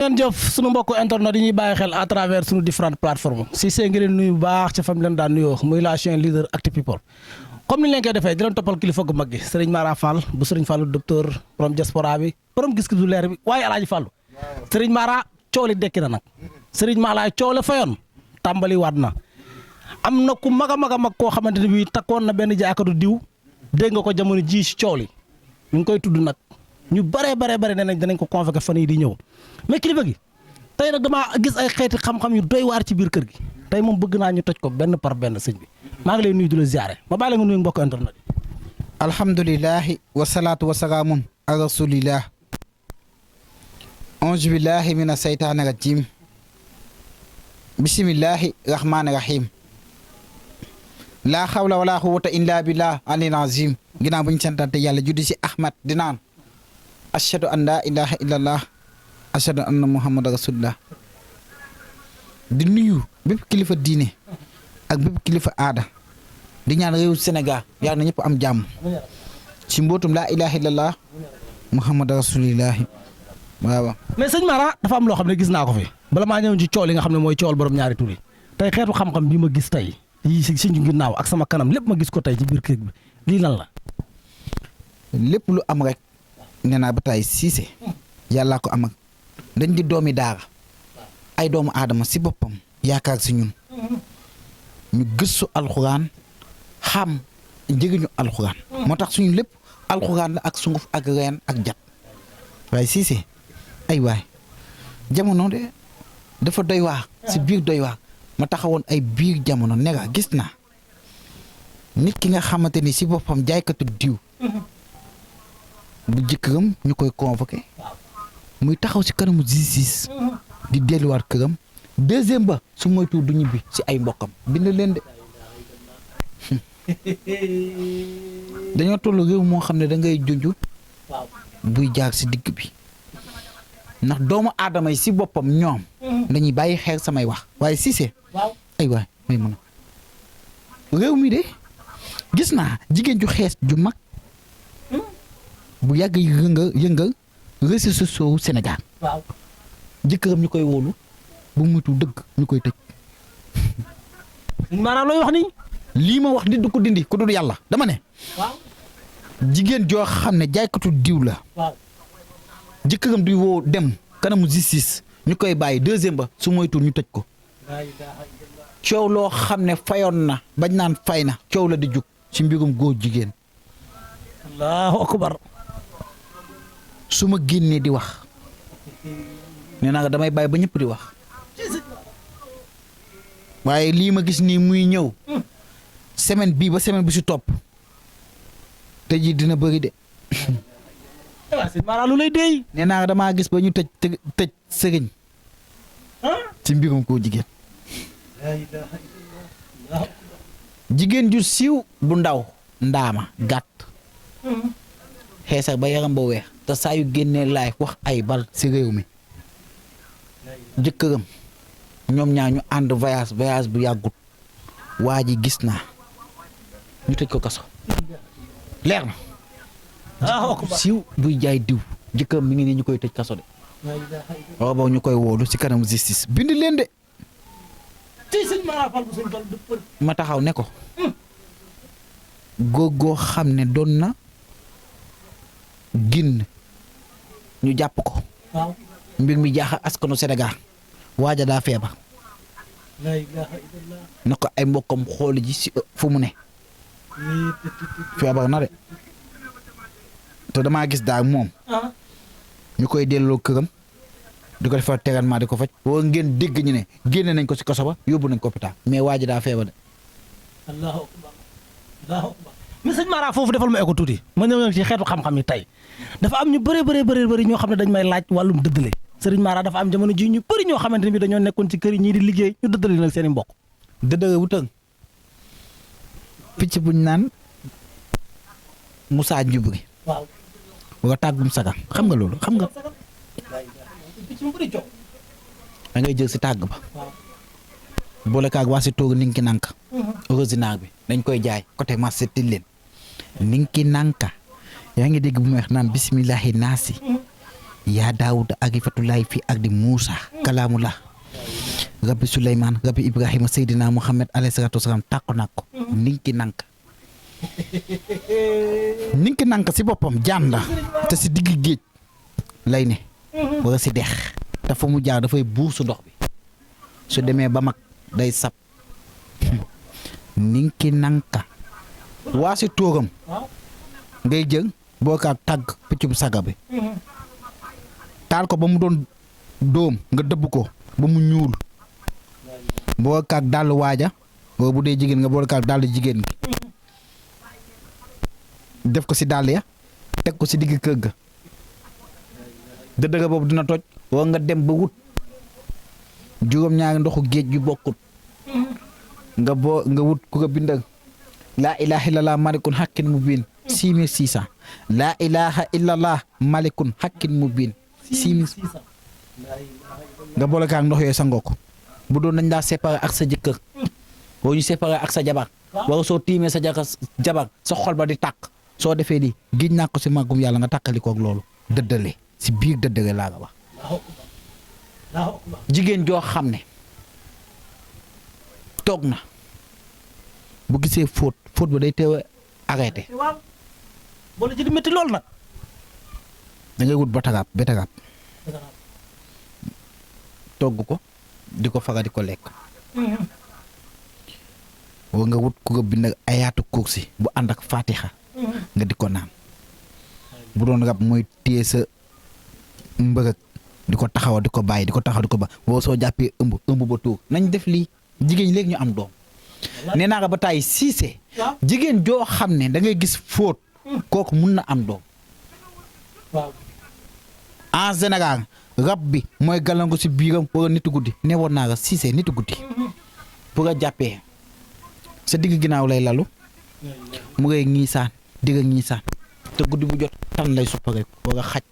ngeen jëf sunu mbokku internet yi ñuy bàyyi xel à travers sunu différentes plateformes Cissé ngi leen nuyu bu baax ca fam leen daan nuyoo muy la chaîne leader Actu People comme ni leen koy defee di leen toppal kilifa gu mag gi Serigne Mara Fall bu Serigne Fallou docteur borom diaspora bi borom gis-gis du leer bi waaye Alaaji Fallou Serigne Mara coow li dekki na nag Serigne Mara coow la fayoon tàmbali waat na am na ku mag a mag koo xamante ne bii takkoon na benn jaakatu diw dégg nga ko jamono ji si coow li ñu ngi koy tudd nag ñu bare nee nañ danañ ko convoqué fan yii di ñëw mais kilifa gi tey nag damaa gis ay xeeti xam-xam yu doy waar ci biir kër gi tey moom bëgg naa ñu toj ko benn par benn sëñ bi maa ngi lay nuyu di la ziare ma bàyyi la nga nuyu mbokk internet yi. alhamdulilahi wasalaatu wasalaamun ala rasulillah auzu billahi mina seytaani rajim bisimillahi rahmaani rahim laa xawla wala quwwata illa billah alil azim ginnaaw bu ñu santante yàlla juddi si ahmad di naan ashhadu an laa ilaha illallah ashhadu anna muhammad rasulullah di nuyu bépp kilifa diine ak bépp kilifa aada di ñaan réew Sénégal yàlla na ñëpp am jàmm ci mbootum laa ilaha illallah muhammad rasulullah waaw. mais sëñ Mara dafa am loo xam ne gis naa ko fi bala maa ñëw ci coow li nga xam ne mooy coowal borom ñaari tur yi tey xeetu xam-xam bi ma gis tey yii si suñu ginnaaw ak sama kanam lépp ma gis ko tey ci biir kër bi lii lan la. lépp lu am rek nee naa ba tey Cissé yàllaa ko am ak dañ di doomi daara ay doomu aadama si boppam yaakaar si ñun ñu gëstu alxuraan xam njëriñu alxuraan moo tax suñu lépp alxuraan la ak sunguf ak reen ak jat waaye Cissé ay waay jamono de dafa doy waar si biir doy waar ma taxawoon ay biir jamono ne nga gis naa nit ki nga xamante ni si boppam jaaykatu diw bu jëkkëram ñu koy convoqué muy taxaw si kanamu justice di delluwaat këram deuxième ba su moytu du ñibbi si ay mbokkam bind leen de dañoo toll réew moo xam ne da ngay junj buy jaar si digg bi ndax doomu aadama yi si boppam ñoom dañuy bàyyi xeer samay wax waaye Cissé ay waay may mën a réew mi de gis naa jigéen ju xees ju mag bu yàgg yëngal réseaux sociaux Sénégal jëkkëram ñu koy wóolu bu mutu dëgg ñu koy tëj. maanaam looy wax nii. lii ma wax nit du ko dindi ku dul yàlla dama ne. jigéen joo xam ne jaaykatu diw la. jëkkëram di woo dem kanamu justice ñu koy bàyyi deuxième ba su moytuwul ñu tëj ko. coow loo xam ne fayoon na bañ naan fay na coow la di jug ci mbirum góor jigéen. allahu akbar. su ma génnee di wax nee naa damay bàyyi ba ñëpp di wax waaye lii ma gis nii muy ñëw semaine bii ba semaine bu si topp te ji dina bëri de. Mara lu lay déy. nee naa damaa gis ba ñu tëj sëriñ ci mbirum koo jigéen. jigéen ju siiw bu ndaw ndaama gàtt xeesal ba yaram ba weex te saa yu génnee laay wax ay bal si réew mi jëkkëram ñoom ñaar ñu ànd voyage bu yàggut waa ji gis naa ñu tëj ko kaso leer na. siiw buy jaay diw jëkkëram mi ngi nii ñu koy tëj kaso de waaw boobu ñu koy woolu ci kanam justice bind leen de. ma taxaw ne ko góor goo xam ne doon na ginn ñu jàpp ko mbir mi jaaxal askanu Sénégal waaja daa feebar na ko ay mbokkam xooli ji si fu mu ne feebar na de te damaa gis daal moom ñu koy delloo këram di ko defal traitement di ko faj woo ngeen dégg ñu ne génne nañ ko si kaso ba yóbbu nañ ko hôpital mais waaja daa feebar de. allahu akbar allahu akbar mais sëñ Mara foofu defal ma ko tuuti ma ñëw ci xeetu xam-xam yi tey dafa am ñu bëri ñoo xam ne dañ may laaj wàllum dëddale sëriñ Mara dafa am jamono ji ñu bëri ñoo xamante ne bi dañoo nekkoon ci kër yi ñii di liggéey ñu dëddale nag seen i mbokk. dëddale wu tëng picc buñ naan Moussa Njubri. waaw. wala tàggum saga xam nga loolu xam nga. da ngay jël si tàgg ba. boole kaag waa si toog ninki nanka originaire bi dañ koy jaay côté marché Tilène ninki nanka yaa ngi dégg bu may wax naan bisimilahi naasi yaa daawuda agifatulaay fi ak di Muusa kalaamullah rabbi Suleymaan rabbi Ibrahima Seydina Muhammad alayhi salaatu wasalaam tàkko naa ko ninki nank si boppam jaan la te si digg géej lay ne wala si dex te fa mu jaar dafay buur su ndox bi su demee ba mag day sab ninki nanka waa si tóoram ngay jël boo kaa tàgg piccub saga bi taal ko ba mu doon dóom nga dëbb ko ba mu ñuul boo kaa dàll waaja boo bu dee jigéen nga boo kaa dàll jigéen gi def ko si dàll ya teg ko si digg kër ga dëddëga boobu dina toj woo nga dem ba wut juróom-ñaari ndoxu géej yu bokkut nga wut ku ko bindal laa ilaha illallah malikun hakkin mubin 6600 laa ilaha illallah malikun hakkin mubin 6600 nga boole kaak ndox yooyu sangoo ko bu doon nañ laa séparé ak sa jëkkër boo ñu séparé ak sa jabar wala soo tiimee sa jabar sa xol ba di tàkk soo defee di giñ naa ko si màggum yàlla nga tàkkali koog loolu dëddale si biir dëddale laa nga wax jigéen joo xam ne toog na bu gisee fóot ba day teew a arrêté boole ci di métti lool nag da ngay wut betaraab togg ko di ko faga di ko lekk woo nga wut ku ko bind ayaatu kursi bu ànd ak fatiha nga di ko naan bu doon rab mooy téye sa mbërëg di ko taxaw di ko bàyyi di ko taxaw di ko ba boo soo jàppee ëmb ba tuur nañ def lii jigéen léegi ñu am doom nee naa nga ba tàyyi siise jigéen joo xam ne da ngay gis fóot kooku mun na am doom en général rab bi mooy gàllanko si biiram wala nitu guddi ne woon naa nga siise nitu guddi pour nga jàppee sa digg ginnaaw lay lalu mu ngay ñiisaan digg ñiisaan te guddi bu jot tan lay suppare wala xaj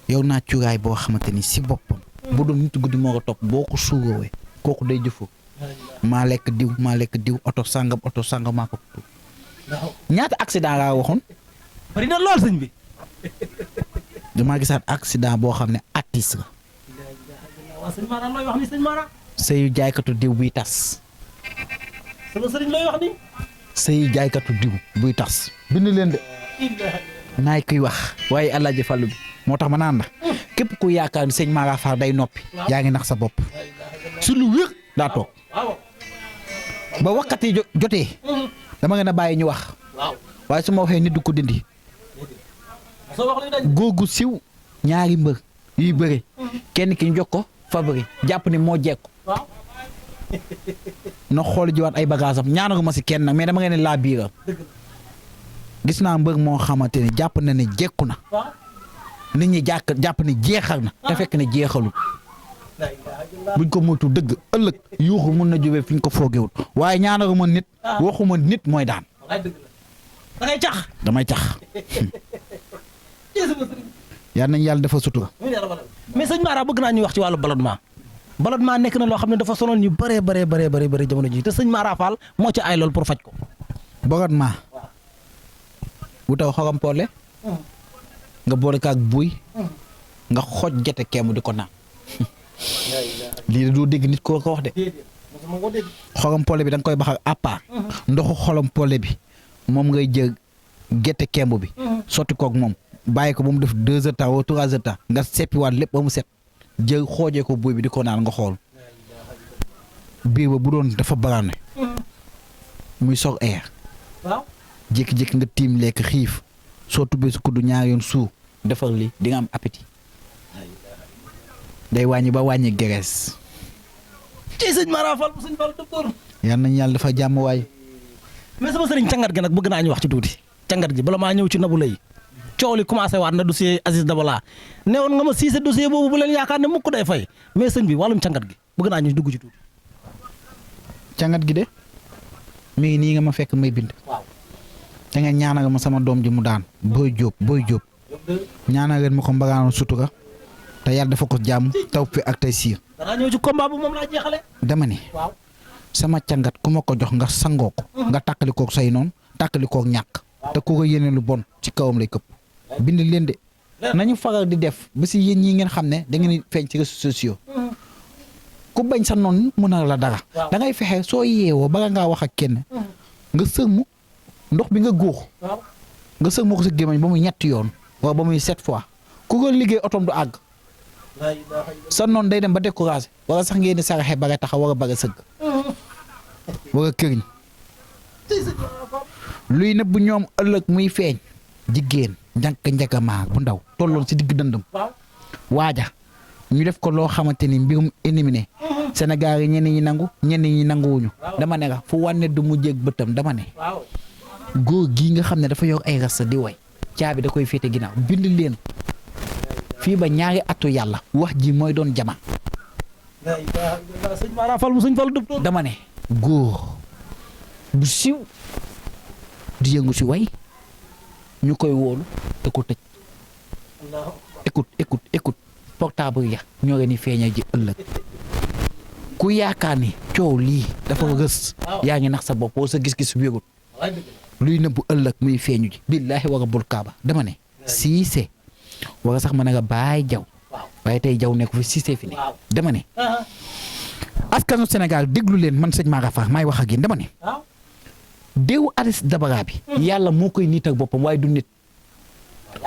yow naa cuuraay boo xamante ni si boppam bu doon nitu guddi moo ko topp boo ko suuroowee kooku day jëfoo maa lekk diw oto sàngam maa ko tuur ñaata accident laa waxoon bari na lool sëñ bi damaa gisaat accident boo xam ne artiste la sëñ Mara looy wax ni sëñ Mara sëyu jaaykatu diw buy tas sama sëriñ looy wax ni sëyu jaaykatu diw buy tas bind leen de naay kuy wax waaye Alaaji Fallu bi moo tax ma naan la képp ku yaakaar ni sëñ Mara Fall day noppi yaa ngi nax sa bopp su lu wér daa toog ba wakkati jotee dama ngeen a bàyyi ñu wax waaye su ma waxee nit du ko dindi góor gu siw ñaari mbër yuy bëre kenn ki ñu jox ko favori jàpp ni moo jekku na xool jiwaat ay bagage am ñaanagu ma si kenn nag mais dama ngeen ne laa biiram gis naa mbër moo xamante ne jàpp na ne jekku na nit ñi jàpp ne jeexal na te fekk ne jeexalul buñ ko moytu dëgg ëllëg yuuxu mun na jógee fi ñu ko foogewul waaye ñaanagu ma nit waxuma nit mooy daan da ngay cax damay cax yal nañ yàlla dafa sutura mais sëñ Mara bëgg naa ñuy wax ci wàllu ballonnement nekk na loo xam ne dafa sonal ñu bëree jamono ji te sëñ Mara Fall moo ci ay lool pour faj ko ballonnement bu taw xorom poole nga boole kaak buy nga xoj jete keemu di ko naan lii de doo dégg nit koo ko wax de xorom poole bi da nga koy baxal à part ndoxu xorom poole bi moom ngay jël gerte kemb bi sotti koog moom bàyyi ko ba mu def 2 heures temps wala 3 heures temps nga seppiwaat lépp ba mu set jël xoojee ko buy bi di ko naan nga xool biir ba bu doon dafa baraane muy soog air jékki-jékki nga tiim lekk xiif soo tubbee su kuddu ñaari yoon suur defar li di nga am appétit day wàññi ba wàññi graisse. ci sëñ Mara Fall bu sëñ Fall docteur. yal nañu yàlla dafa jàmm waay. mais sama sëriñ càngat gi nag bëgg naa ñu wax ci tuuti càngat gi bala maa ñëw ci Nabou Leye coow li commencé waat na dossier Aziz Dabala ne woon nga ma Cissé dossier boobu bu leen yaakaar ne mukk day fay mais sëñ bi wàllum càngat gi bëgg naa ñu dugg ci tuuti. càngat gi de mi ngi nii nga ma fekk may bind. waaw da nga ñaanal ma sama doom ji mu daan Boy Diop ñaanal leen ma ko mbagaanoon sutura te yàlla dafa ko jàmm taw fi ak tey siir. danaa ñëw ci combat bu moom laa jeexale. dama ne. waaw sama càngat ku ma ko jox nga sangoo ko. nga tàkkali koog say noonu tàkkali koog ñàkk. te ku ko yéene lu bon ci kawam lay këpp. bind leen de nañu faral di def ba si yéen ñi ngeen xam ne da ngeen di feeñ ci réseaux sociaux ku bañ sa noonu mën a la dara da ngay fexe soo yeewoo ba ngaa wax ak kenn nga sëlmu ndox bi nga góox nga sëlmu ko sa gémmañ ba muy ñetti yoon wala ba muy 7 fois ku ko liggéey otom du àgg sa noonu day dem ba découragé wala sax ngeen di saraxe ba nga taxaw war a bëgg a sëgg war a këriñ luy nëbb ñoom ëllëg muy feeñ jigéen njagamaar bu ndaw tolloon si digg dëndëm waaja ñu def ko loo xamante ni mbirum éliminé Sénégal yi ñenn ñi nangu ñenn ñi nanguwuñu dama ne la fu wànne du mu jéeg bëtam dama ne góor gii nga xam ne dafa yor ay rasta di way caabi da koy féete ginnaaw bind leen fii ba ñaari atu yàlla wax ji mooy doon jama dama ne góor bu siiw di yëngu si way ñu koy wóolu te ko tëj écoute portable ya ñoo leen di feeñal ji ëllëg ku yaakaar ni coow lii dafa rës yaa ngi nax sa bopp boo sa gis-gis wérut luy nëbbu ëllëg muy feeñu ji billaahi war a bul kaaba dama ne Cissé war a sax mën a nga bàyyi jaw waaye tey jaw nekk fi Cissé fi ne dama ne askanu Sénégal déglu leen man sëñ Mara Fall maay wax ak yéen dama ne déewu Aziz Dabala bi yàlla moo koy nit ak boppam waaye du nit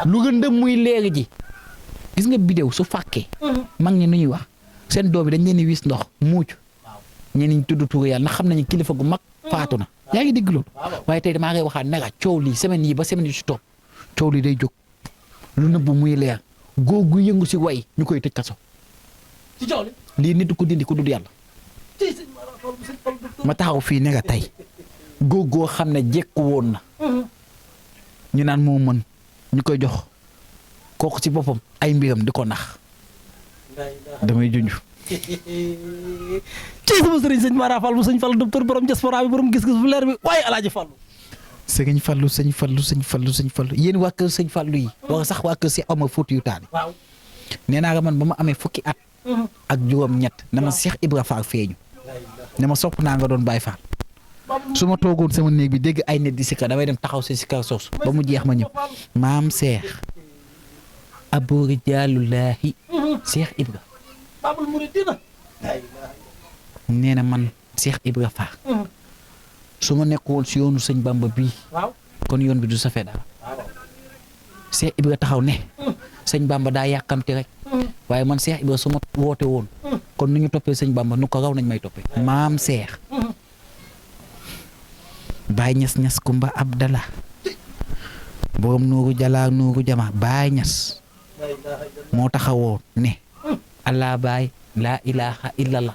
lu gëndëm muy leer ji gis nga bidéew su fàkkee mag ñi nu ñuy wax seen doom bi dañ leen di wis ndox muuc ñenn ñi tudd tuuru yàlla ndax xam nañu kilifa gu mag faatu na yaa ngi dégg loolu waaye tey damaa ngay waxaat ne la coow lii semaine yi ba semaine yi ci topp coow lii day jóg lu nëbb muy leer góor gu yëngu si way ñu koy tëj kaso lii nit du ko dindi ku dul yàlla ma taxaw fii ne nga tey góor goo xam ne jekku woon na ñu naan moo mën ñu koy jox kooku ci boppam ay mbiram di ko nax damay junj. ci sama sëriñ sëñ Mara Fall bu sëñ Fall docteur borom diaspora bi borom gis-gis bu leer bi waaye alaaji Fallu sëñ Fallu yéen waa kër sëñ Fallu yi wala sax waa kër si Omar Foutiyou Tall nee naa la man ba ma amee fukki at ak juróom-ñett na ma Cheikh Ibra Fall feeñu ne ma sopp naa nga doon Baay Fall su ma toogoon sama néeg bi dégg ay nit di sikka damay dem taxaw si sikka soosu ba mu jeex ma ñëw maam Cheikh Abou Rijaalullaahi Cheikh Ibra nee na man Cheikh Ibra Fall su ma nekkoon si yoonu sëñ Bamba bii kon yoon bi du safee dara Cheikh Ibra taxaw ne sëñ Bamba daa yàkkamti rek waaye man Cheikh Ibra su ma woote woon kon nu ñu toppee sëñ Bamba nu ko raw nañ may toppee maam Cheikh Baay Ñas Kumba Abdallah borom nuuru jalaa nuuru jama Baay Ñas moo taxawoo ne allah baay laa ilaha illallah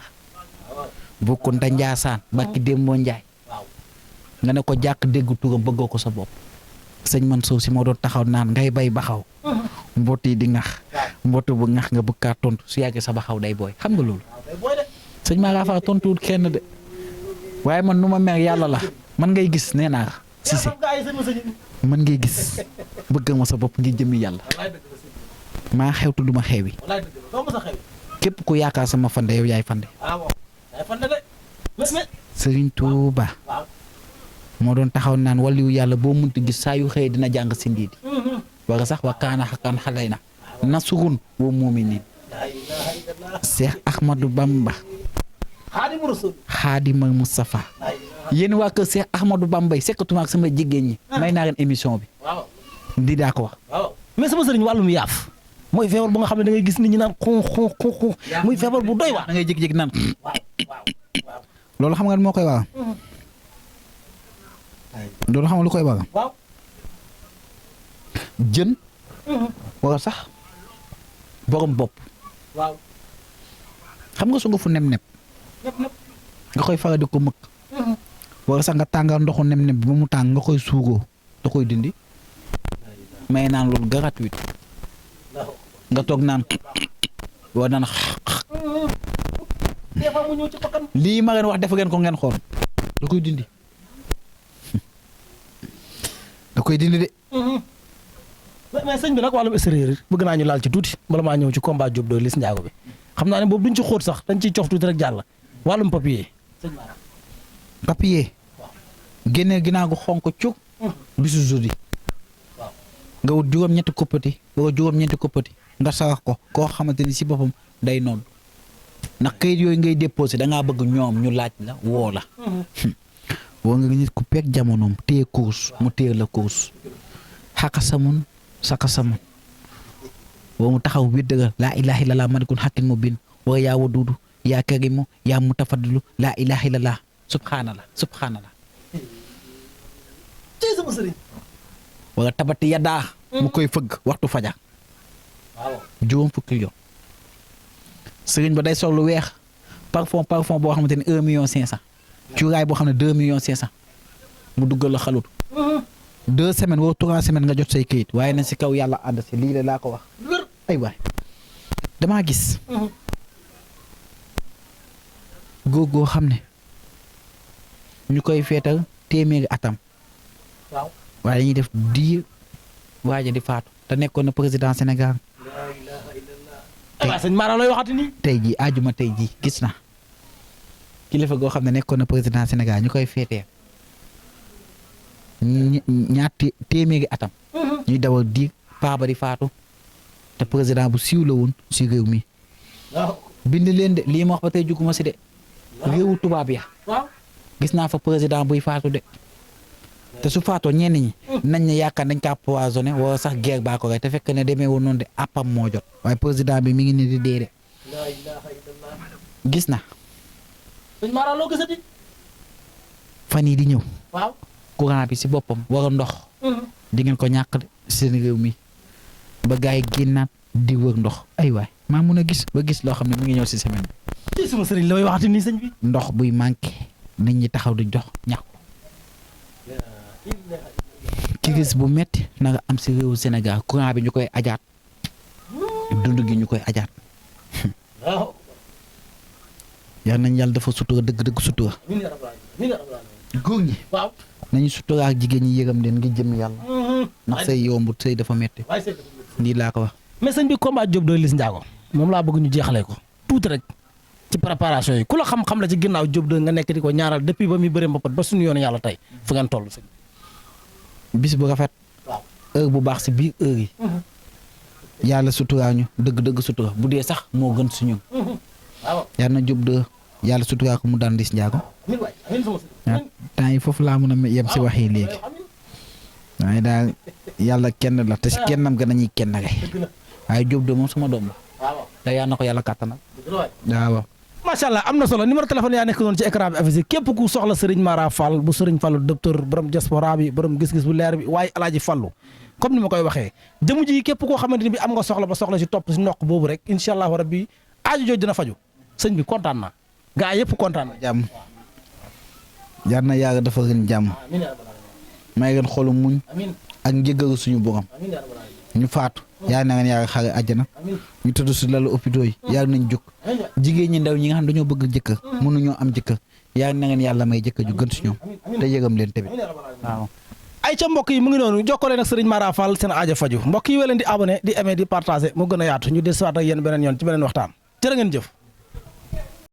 bokku nda Njaasaan barki Dembo Njaay nga ne ko jàkk dégg turam bëggoo ko sa bopp sëñ Mansour si moo doon taxaw naan ngay bay baxaw mbott yi di ngax mbott bu ngax nga bëgg kaa tontu su yàggee sa baxaw day booy xam nga loolu sëñ Mara Fall tontuwul kenn de waaye man nu ma mer yàlla la man ngay gis nee naa Cissé man ngay gis bëgg ma sa bopp ngir jëmmi yàlla maa xewtu du ma xewi képp ku yaakaar sama fande yow yaay fande Sëriñ Tuuba moo doon taxaw naan waliyu yàlla boo munti gis saa yu xëy dina jàng si ndiidi wala sax wa kaana xaqan xalay na nasurun wa mu'minin Cheikh Ahmadou Bamba Xaadimal Mustafa yéen waa kër Cheikh Ahmadou Bamba yi sekkatuma ak sama jigéen ñi may naa leen émission bi ndi daa ko wax mais sama sëriñ wàllum yaaf mooy feebar bu nga xam ne da ngay gis nit ñi naan xun muy feebar bu doy waar da ngay jékki-jékki naan loolu xam nga moo koy waral loolu xam nga lu koy waral jën wala sax borom bopp xam nga su nga fu nem-nem nga koy faral di ko mëkk wala sax nga tàngal ndoxu nem-nem bi ba mu tàng nga koy suugoo da koy dindi may naan loolu gratuit nga toog naan waa naan lii ma leen wax def ngeen ko ngeen xool da koy dindi da koy dindi de. mais sëñ bi nag wàllum extérieur bëgg naa ñu laal ci tuuti bala maa ñëw ci combat Diop doy Liss Ndiago bi xam naa ne boobu duñ ci xóot sax dañ ciy cof tuuti rek jàll wàllum papier. papier génne ginnaaw gu xonk cuk bisu jeudi nga wut juróom-ñetti koppati wala juróom-ñetti koppati nga sarax ko koo xamante ni si boppam day noonu ndax kayit yooyu ngay déposé da ngaa bëgg ñoom ñu laaj la woo la. woo nga nit ku peeg jamonoom téye course mu téye la course xaqa samun saka samun woo mu taxaw biir dëggal laa ilaaha illallah malikul haqqil mubiin wa yaa waduudu yaa karimu yaa mutafaddilu laa ilaaha illallah subhanallah tey sama sëriñ. wala tabati yaddaa mu koy fëgg waxtu fajar juróom fukki yoon sëriñ ba day sol lu weex parfum boo xamante ne 1,5 million cuuraay boo xam ne 2,5 million mu duggal la xalut 2 semaines wala 3 semaines nga jot say këyit waaye nañ si kaw yàlla ànd si lii la laa ko wax ay waay damaa gis góor goo xam ne ñu koy feetal téeméeri atam waaye dañuy def diir waaja di faatu te nekkoon na président Sénégal waaw sëñ Mara looy waxati nii. tey jii àjjuma tey jii gis na kilifa goo xam ne nekkoon na président Sénégal ñu koy feetee ñaar téeméeri atam ñuy dawal diir paa ba di faatu te président bu siiw la woon si réew mi bind leen de lii ma wax ba tey juguma si de réewu tubaab ya gis naa fa président buy faatu de te su faatoo ñenn ñi nañ ne yaakaar dañ kaa poisonné wala sax guerre baa ko rey te fekk ne demee woon noonu de appam moo jot waaye président bi mi ngi ni di dee de gis na sëñ Mara loo gisati. fan yii di ñëw waaw. courant bi si boppam war a ndox di ngeen ko ñàkk de seen réew mi ba gars yi génnaat di wër ndox ay waay maa mun a gis ba gis loo xam ne mu ngi ñëw si semaine bi ci sama sëriñ la may waxati nii sëñ bi. ndox buy manqué nit ñi taxaw di jox ñàkk ki gis bu metti na nga am si réewu Sénégal courant bi ñu koy ajaat dund gi ñu koy ajaat waaw. yal nañ yàlla dafa sutura dëgg-dëgg sutura góor ñi waaw. nañu sutura ak jigéen ñi yëgam leen ngi jëm yàlla ndax say yombut say dafa metti lii laa ko wax. mais sëñ bi combat Diop doy Liss Ndiago moom laa bëgg ñu jeexalee ko tuuti rek ci préparation yi ku la xam-xam la ci ginnaaw Diop doy nga nekk di ko ñaaral depuis ba muy bëre mbapat ba suñu yoon yàlla tey fu ngeen toll sëñ bis bu rafet waaw heure bu baax si biir heure yi yàlla suturaa ñu dëgg-dëgg sutura bu dee sax moo gën si ñun waaw. yàlla na Diop de yàlla suturaa ko mu daan Liss Ndiago waaw temps yi foofu laa mun a yem si wax yi léegi waaye daal yàlla kenn la te si kennam ga nañuy kenn kay waaye Diop de moom sama doom la te yàlla na ko yàlla kàttanal waaw. macha allah am na solo numéro téléphone yaa nekk noonu ci écran bi affiché képp ku soxla Serigne Mara Fall bu Serigne Fallu docteur borom diaspora bi borom gis-gis bu leer bi waaye alaaji Fallu comme ni ma koy waxee jëmu ji képp koo xamante ni bi am nga soxla ba soxla si topp si ndox boobu rek incha allahu rabbi aaju jooju dina faju sëñ bi kontaan naa gaa yëpp kontaan na. jàmm jar na yàlla dafa gën jàmm may gën xolu muñ ak njëggalu suñu borom ñu faatu yaa na ngeen yàlla xare àjjana ñu tëdd si lalu hôpitaux yi yaa nañ jóg jigéen ñi ndaw ñi nga xam dañoo bëgg jëkkër mënuñoo am jëkkër yaa na ngeen yàlla may jëkkër ju gën si ñoom te yëgam leen tamit waaw. ay ca mbokk yi mu ngi noonu jokkoo leen ak Serigne Mara Fall seen aajo faju mbokk yi weleen di abonné di aimé di partagé mu gën a yaatu ñu des waat ak yéen beneen yoon ci beneen waxtaan jërë ngeen jëf.